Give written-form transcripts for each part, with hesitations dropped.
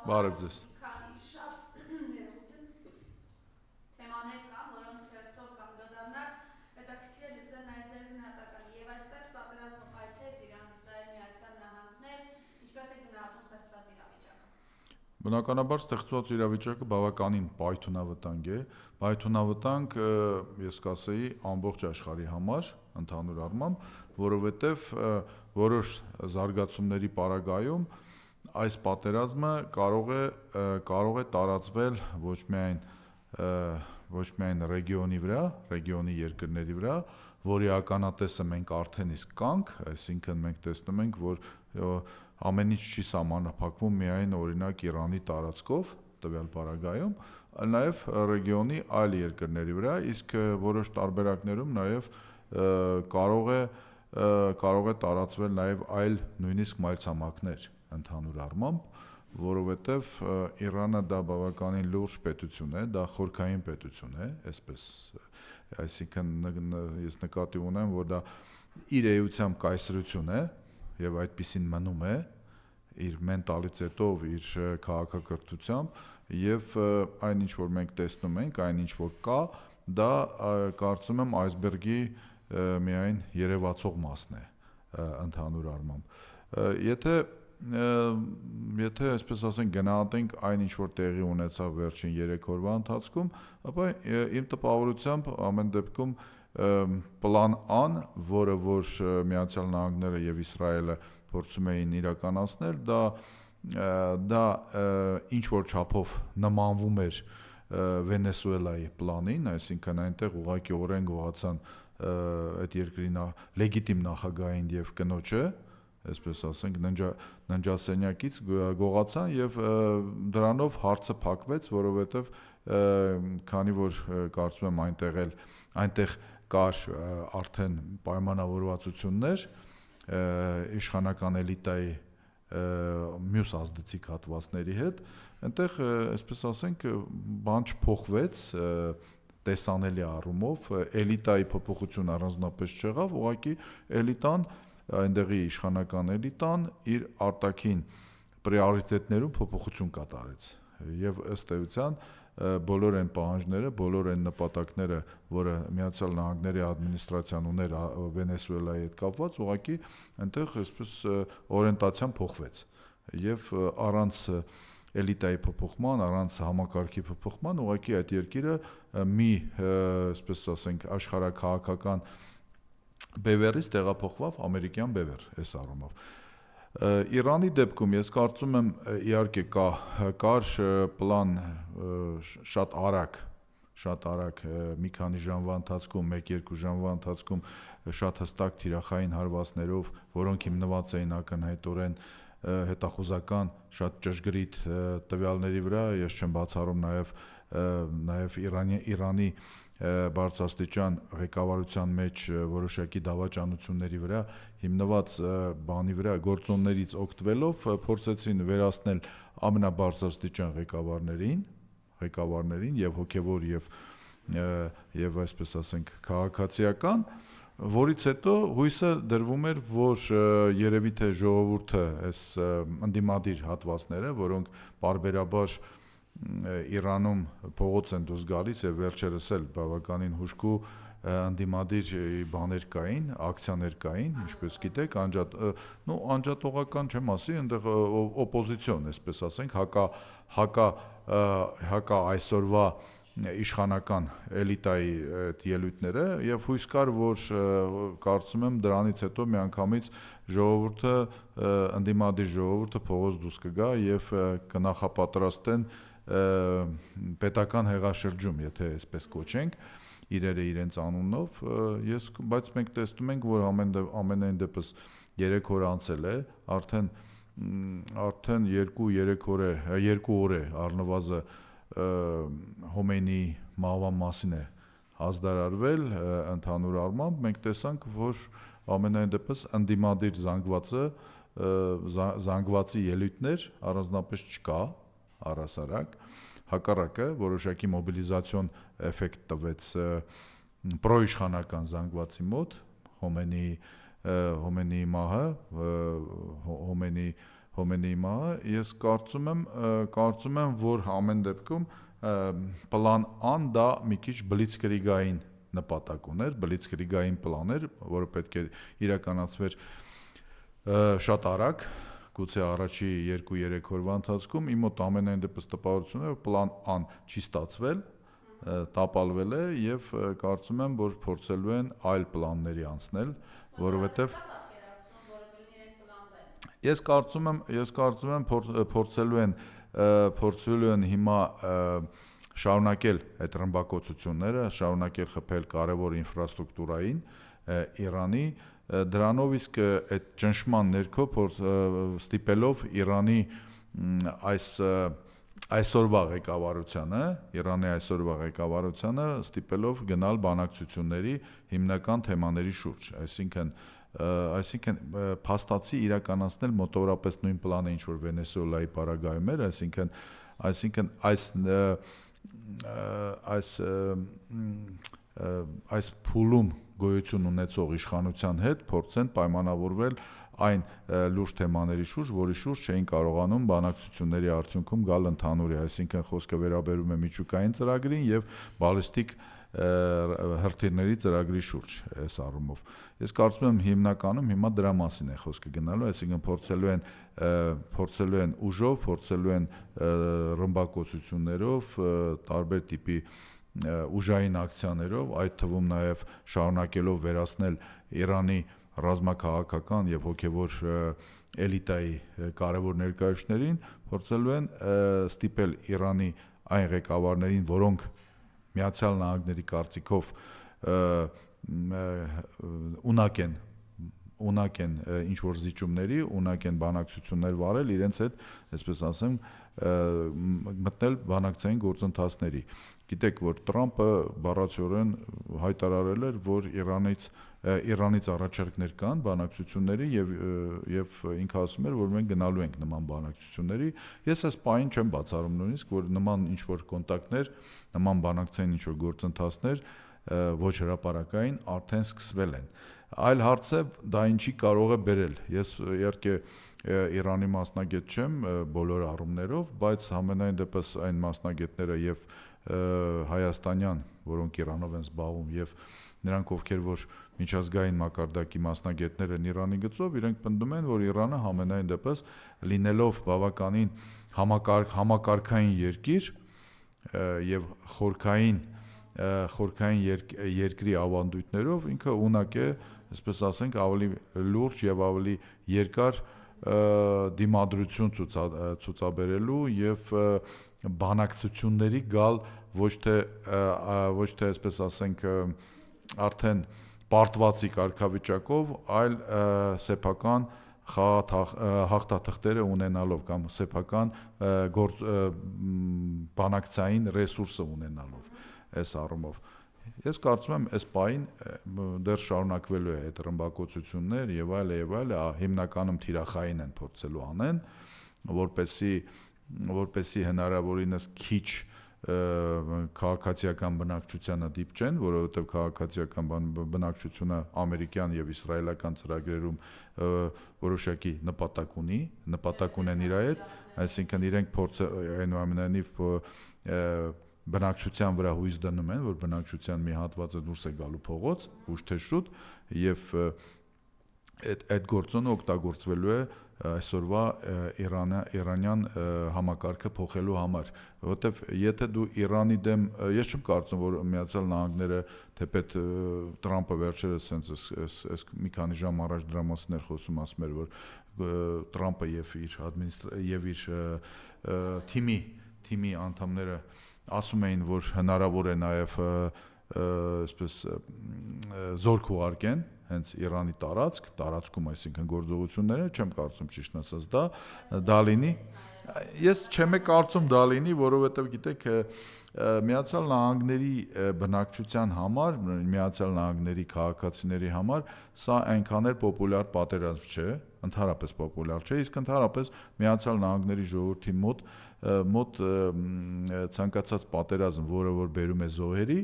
Բարև ձեզ։ Քանի շատ ներողություն թեմաներ կան, որոնց հերթով կանդրադառնալ, հետաքրքիր է լսել նաև ձեր գնահատականը եւ այստեղ պատերազմը պայթեց Իրան-Իսրայել Միացյալ Նահանգներ, ինչպես է գնահատում ստեղծված իրավիճակը։ Բնականաբար ստեղծված իրավիճակը բավականին պայթունավտանգ է, պայթունավտանգ ես կասեի ամբողջ աշխարհի համար, ընդհանուր առմամբ, որովհետև որոշ զարգացումների պարագայում այս պատերազմը կարող է տարածվել ոչ միայն ռեգիոնի վրա, ռեգիոնի երկրների վրա, որի ականատեսը մենք արդեն իսկ կանք, այսինքն մենք տեսնում ենք, որ ամեն ինչ չի սահմանափակվում միայն օրինակ Իրանի տարածքով, տվյալ պարագայում, այլ նաև ռեգիոնի այլ երկրների վրա, իսկ որոշ տարբերակներում նաև կարող է տարածվել նաև այլ նույնիսկ մայրցամաքներ ընդհանուր առմամբ, որովհետև Իրանը դա բավականին լուրջ պետություն է, դա խորքային պետություն է, այսինքն ես նկատի ունեմ, որ դա իր էությամբ կայսրություն է եւ այդպիսին մնում է իր մենտալիտետով, իր քաղաքակրթությամբ եւ այն ինչ որ մենք տեսնում ենք, այն ինչ որ կա, դա կարծում եմ այսբերգի միայն երևացող մասն է ընդհանուր առմամբ։ Եթե այսպես ասենք գնահատենք այն ինչ որ տեղի ունեցավ վերջին 3 օրվա ընթացքում, ապա իմ տպավորությամբ ամեն դեպքում պլան A-ն, որը որ Միացյալ Նահանգները եւ Իսրայելը փորձում էին իրականացնել, դա ինչ որ չափով նմանվում էր Վենեսուելայի պլանին, այսինքն այնտեղ ուղղակիորեն գողացան այդ երկրի լեգիտիմ նախագահին եւ կնոջը, այսպես ասենք ննջասենյակից գողացան եւ դրանով հարցը փակվեց, որովհետեւ քանի որ կարծում եմ այնտեղ կար արդեն պայմանավորվածություններ իշխանական էլիտայի մյուս ազդեցիկ հատվածների հետ, այնտեղ այսպես ասենք բան չփոխվեց տեսանելի առումով, էլիտայի փոփոխություն առանձնապես չեղավ, ուղղակի էլիտան, այնտեղի իշխանական էլիտան իր արտաքին պրիորիտետներում փոփոխություն կատարեց եւ ըստ էության բոլոր այն պահանջները, բոլոր այն նպատակները, որը Միացյալ Նահանգների ադմինիստրացիան ուներ Վենեսուելայի հետ կապված, ուղղակի այնտեղ այսպես օրիենտացիան փոխվեց եւ առանց էլիտայի փոփոխման, առանց համակարգի փոփոխման, ուղղակի այդ երկիրը մի, այսպես ասենք, աշխարհաքաղաքական բևեռից տեղափոխվավ ամերիկյան բևեռ, այս առումով։ Իրանի դեպքում ես կարծում եմ իհարկե կար պլան շատ արագ մի քանի ժամվա ընթացքում, 1-2 ժամվա ընթացքում շատ հստակ թիրախային հարվածներով, որոնք հիմնված էին ակնհայտորեն հետախուզական շատ ճշգրիտ տվյալների վրա, ես չեմ բացառում նաև Իրանի բարձրաստիճան ղեկավարության մեջ որոշակի դավաճանությունների վրա հիմնված բանի վրա գործոններից օգտվելով փորձեցին վերացնել ամենաբարձրաստիճան ղեկավարներին եւ հոգեվոր եւ այսպես ասենք քաղաքացիական, որից հետո հույսը դրվում էր, որ երևի թե ժողովուրդը այս ընդդիմադիր հատվածները, որոնք պարբերաբար Իրանում փողոց են դուրս գալիս եւ վերջերս էլ բավականին հուժկու ընդդիմադիր բաներ կային, ակցիաներ կային, ինչպես գիտեք, անջատողական չեմ ասի, այնտեղ օպոզիցիոն, այսպես ասենք, հակա այսօրվա իշխանական էլիտայի այդ ելույթները եւ հույս կար, որ կարծում եմ դրանից հետո միանգամից ընդդիմադիր ժողովուրդը փողոց դուրս կգա եւ կնախապատրաստեն պետական հեղաշրջում, եթե այսպես կոչենք, իրերը իրենց անունով, բայց մենք տեսնում ենք, որ ամենայն դեպս 3 օր անցել է, արդեն 2 օր է առնվազն Հոմեյնիի մահվան մասին է հազդարարվել, ընդհանուր առմամբ մենք տեսանք, որ ամենայն դեպս ընդդիմադիր զանգվածի ելույթներ առանձնապես չկա առհասարակ, հակառակը որոշակի մոբիլիզացիոն էֆեկտ տվեց պրոիշխանական զանգվածի մոտ Հոմեյնիի մահը, Խոմեյնիի մահը, ես կարծում եմ, որ ամեն դեպքում պլան Ան դա մի քիչ բլիցկրիգային նպատակ ուներ, բլիցկրիգային պլան էր, որը պետք է իրականացվեր շատ արագ, գուցե առաջի 2-3 օրվա ընթացքում, իմ մոտ ամենայն դեպս տպավորություն է, որ պլան Ան չի ստացվել, տապալվել է եւ կարծում եմ, որ փորձելու են այլ պլանների անցնել, որովհետեւ ես կարծում եմ փորձելու են հիմա շարունակել այդ ռմբակոծությունները, շարունակել խփել կարևոր ինֆրաստրուկտուրային Իրանի, դրանով իսկ այդ ճնշման ներքո ստիպելով Իրանի այսօրվա ղեկավարությանը ստիպելով գնալ բանակցությունների հիմնական թեմաների շուրջ, այսինքն փաստացի իրականացնել մոտավորապես նույն պլանը, ինչ որ Վենեսուելայի պարագայում էր, այսինքն այս փուլում գոյություն ունեցող իշխանության հետ փորձեն պայմանավորվել այն լուրջ թեմաների շուրջ, որի շուրջ չէին կարողանում բանակցությունների արդյունքում գալ ընդհանուրի, այսինքն խոսքը վերաբերում է միջուկային ծրագրին եւ բալիստիկ հրթիռների ծրագրի շուրջ այս առումով։ Ես կարծում եմ հիմնականում հիմա դրա մասին է խոսքը գնալու, այսինքն փորձելու են ուժով, փորձելու են ռմբակոծություններով, տարբեր տիպի ուժային ակցիաներով, այդ թվում նաև շարունակելով վերացնել Իրանի ռազմաքաղաքական եւ հոգեվոր էլիտայի կարևոր ներկայացուցիչներին, փորձելու են ստիպել Իրանի այն ղեկավարներին, որոնք Միացյալ Նահանգների կարծիքով ունակ են ինչ որ զիջումների, ունակ են բանակցություններ վարել, իրենց հետ, այսպես ասեմ, մտնել բանակցային գործընթացների։ Գիտեք, որ Տրամպը բառացիորեն հայտարարել էր, որ Իրանից առաջարկներ կան բանակցությունների եւ ինքը ասում էր, որ մենք գնալու ենք նման բանակցությունների։ Ես այս պահին չեմ բացառում նույնիսկ, որ նման ինչ որ կոնտակտներ, նման բանակցային ինչ որ գործընթացներ ոչ հրապարակային արդեն սկսվել են։ Այլ հարց է, դա ինչի կարող է բերել։ Ես իհարկե Իրանի մասնագետ չեմ բոլոր առումներով, բայց համենայն դեպս այն մասնագետները եւ հայաստանյան, որոնք Իրանով են զբաղվում եւ նրանք ովքեր որ միջազգային մակարդակի մասնագետներ են Իրանի գծով, իրենք պնդում են, որ Իրանը համենայն դեպս լինելով բավականին համակարգային երկիր եւ խորքային երկրի ավանդույթներով ինքը ունակ է, այսպես ասենք, ավելի լուրջ եւ ավելի երկար դիմադրություն ցուցաբերելու եւ բանակցությունների գալ ոչ թե այսպես ասենք արդեն պարտվածի կարգավիճակով, այլ սեփական հաղթաթղթերը ունենալով կամ սեփական բանակցային ռեսուրսը ունենալով այս առումով։ Ես կարծում եմ այս պահին դեռ շարունակվելու է այդ ռմբակոծություններ եւ այլ, հիմնականում թիրախային են փորձելու անեն, որպեսզի հնարավորինս քիչ քաղաքացիական բնակչությանը դիպչեն, որովհետև քաղաքացիական բնակչությունը ամերիկյան եւ իսրայելական ծրագրերում որոշակի նպատակ ունեն իր հետ, այսինքն իրենք փորձը այնուամենայնիվ բնակչության վրա հույս դնում են, որ բնակչության մի հատվածը դուրս է գալու փողոց, ուշ թե շուտ, եւ այդ գործոնը օգտագործվելու է այսօրվա իրանյան համակարգը փոխելու համար, որովհետև եթե դու Իրանի դեմ, ես չեմ կարծում, որ Միացյալ Նահանգները թեպետ Տրամպը վերջերս այս մի քանի ժամ առաջ դրա մասին էր խոսում, ասում էր, որ Տրամպը եւ իր թիմի անդամները ասում էին, որ հնարավոր է նաև այսպես զորք ուղարկեն հենց Իրանի տարածքում, այսինքն գործողությունները, չեմ կարծում ճիշտն ասած դա լինի։ Ես չեմ կարծում դա լինի, որովհետև գիտեք, Միացյալ Նահանգների բնակչության համար, Միացյալ Նահանգների քաղաքացիների համար սա այնքան էլ պոպուլյար պատերազմ չէ, ընդհանրապես պոպուլյար չէ, իսկ ընդհանրապես Միացյալ Նահանգների ժողովրդի մոտ ցանկացած պատերազմ, որը որ բերում է զոհերի,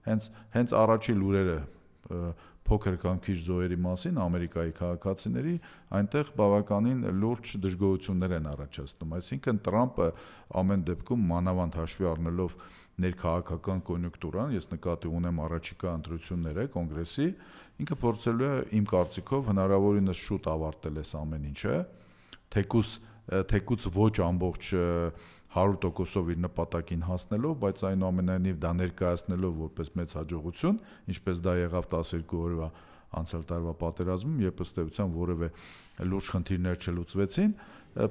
հենց առաջի լուրերը փոքր կամ քիչ զոհերի մասին Ամերիկայի քաղաքացիների, այնտեղ բավականին լուրջ դժգոհություններ են առաջացնում։ Այսինքն Տրամպը ամեն դեպքում մանավանդ հաշվի առնելով ներքաղաքական կոնյունկտուրան, ես նկատի ունեմ առաջիկա ընտրությունները կոնգրեսի, ինքը փորձելու է իմ կարծիքով հնարավորինս շուտ ավարտել այս ամեն ինչը, թեկուզ ոչ ամբողջ 100%-ով իր նպատակին հասնելով, բայց այնուամենայնիվ դա ներկայացնելով որպես մեծ հաջողություն, ինչպես դա եղավ 12 օրվա անցյալ տարվա պատերազմում, երբ ըստ էության որևէ լուրջ խնդիրներ չլուծվեցին,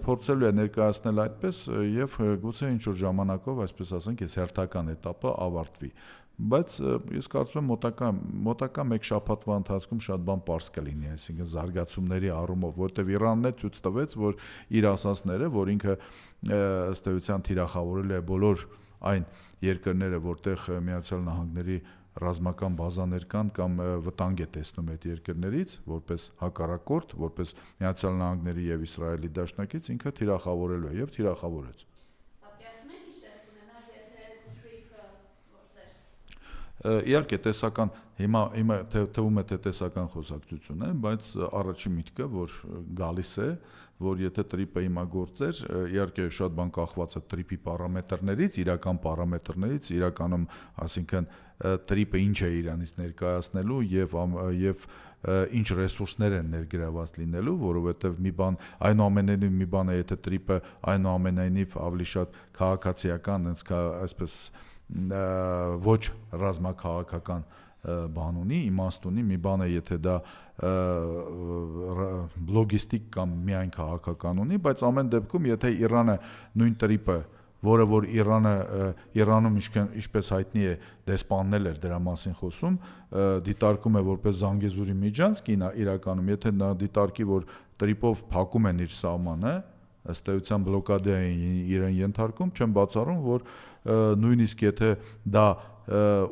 փորձելու է ներկայացնել այդպես եւ գուցե ինչ-որ ժամանակով, այսպես ասենք, այս հերթական էտապը ավարտվի։ Բայց ես կարծում եմ մոտակա մեկ շաբաթվա ընթացքում շատ բան պարզ կլինի, այսինքն զարգացումների առումով, որտեղ Իրանն է ցույց տվեց, որ իր ասածները, որ ինքը ըստ էության թիրախավորել է բոլոր այն երկրները, որտեղ Միացյալ Նահանգների ռազմական բազաներ կան կամ վտանգ է տեսնում այդ երկրներից, որպես հակառակորդ, որպես Միացյալ Նահանգների եւ Իսրայելի դաշնակից, ինքը թիրախավորելու է եւ թիրախավորեց։ Իհարկե տեսական հիմա թվում է թե տեսական խոսակցություն է, բայց առաջին միտքը, որ գալիս է, որ եթե տրիպը հիմա գործեր, իհարկե շատ բան կախված է տրիպի պարամետրներից, իրական պարամետրներից, իրականում, ասինքն տրիպը ինչ է Իրանից ներկայացնելու եւ ինչ ռեսուրսներ են ներգրաված լինելու, որովհետեւ մի բան այնուամենայնիվ մի բան է, եթե տրիպը այնուամենայնիվ ավելի շատ քաղաքացիական, այսպես ոչ ռազմաքաղաքական բան ունի, իմաստ ունի, մի բան է, եթե դա լոգիստիկ կամ միայն քաղաքական ունի, բայց ամեն դեպքում, եթե Իրանը նույն տրիպը, որը որ Իրանում ինչպես հայտնի է, դեսպաննել էր դրա մասին խոսում, դիտարկում է որպես Զանգեզուրի միջանցք, իրականում, եթե նա դիտարկի, որ տրիպով փակում են իր սահմանը, ըստ էության բլոկադե են իրեն ենթարկում, չեմ բացառում, որ նույնիսկ եթե դա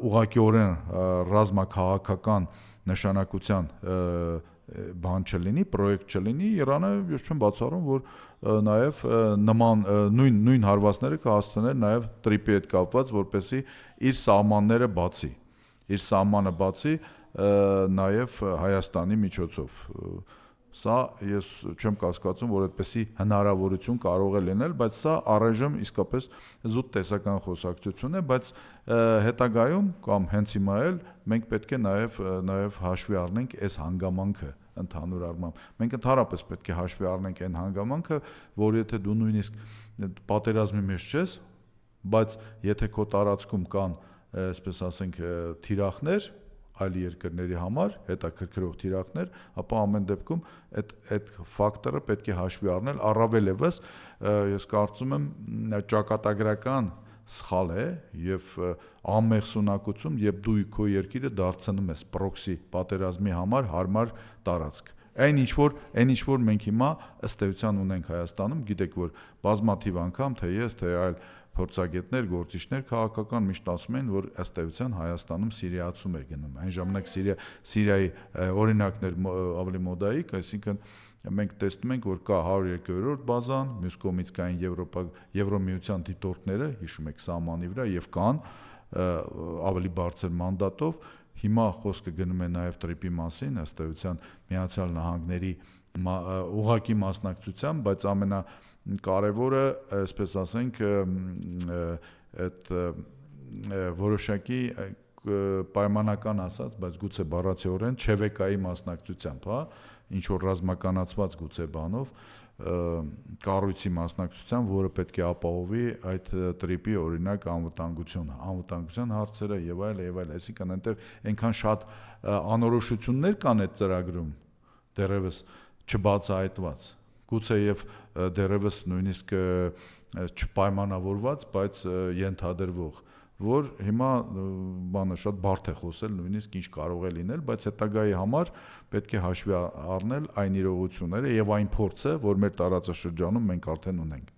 ուղղակիորեն ռազմաքաղաքական նշանակության բան չլինի, պրոյեկտ չլինի, Իրանը ես չեմ բացառում, որ նաև նման նույն հարվածները կհասցներ նաև տրիպի հետ կապված, որպեսզի իր սահմանները բացի, իր սահմանը բացի նաև Հայաստանի միջոցով։ Սա ես չեմ կասկածում, որ այդպեսի հնարավորություն կարող է լինել, բայց սա առայժմ իսկապես զուտ տեսական խոսակցություն է, բայց հետագայում կամ հենց հիմա էլ մենք պետք է նաև հաշվի առնենք այս հանգամանքը ընդհանուր առմամբ։ Մենք ընդհանրապես պետք է հաշվի առնենք այն հանգամանքը, որ եթե դու նույնիսկ պատերազմի մեջ չես, բայց եթե քո տարածքում կան, այսպես ասենք, թիրախներ այլ երկրների համար հետաքրքրող թիրախներ, ապա ամեն դեպքում այդ ֆակտորը պետք է հաշվի առնել, առավել եւս ես կարծում եմ ճակատագրական սխալ է եւ անմեղսունակություն, երբ դու քո երկիրը դարձնում ես պրոքսի պատերազմի համար հարմար տարածք։ Այն ինչ որ մենք հիմա ըստ էության ունենք Հայաստանում, գիտեք որ բազմաթիվ անգամ թե ես, թե այլ փորձագետներ, գործիչներ քաղաքական միշտ ասում են, որ ըստ էության Հայաստանում սիրիացում է գնում։ Այն ժամանակ Սիրիայի օրինակներ ավելի մոդայիկ, այսինքն մենք տեսնում ենք, որ կա 102-րդ բազան, մյուս կողմից կային Եվրոմիության դիտորդները, հիշում եք սահմանի վրա եւ կան ավելի բարձր մանդատով։ Հիմա խոսքը գնում է նաև տրիպի մասին, ըստ էության Միացյալ Նահանգների ուղղակի մասնակցությամբ, բայց ամենակարևորը, այսպես ասենք, այդ որոշակի պայմանական ասած, բայց գուցե բառացիորեն ՉՎԿ-ի մասնակցությամբ, հա, ինչ որ ռազմականացված գուցե բանով կառույցի մասնակցությամբ, որը պետք է ապահովի այդ տրիպի օրինակ անվտանգության հարցերը եւ այլ, այսինքն այնտեղ այնքան շատ անորոշություններ կան այդ ծրագրում, դեռևս չբացահայտված, գուցե եւ դեռևս նույնիսկ չպայմանավորված, բայց ենթադրվող, որ հիմա բանը շատ բարդ է խոսել նույնիսկ ինչ կարող է լինել, բայց հետագայի համար պետք է հաշվի առնել այն իրողությունները եւ այն փորձը, որ մեր տարածաշրջանում մենք արդեն ունենք։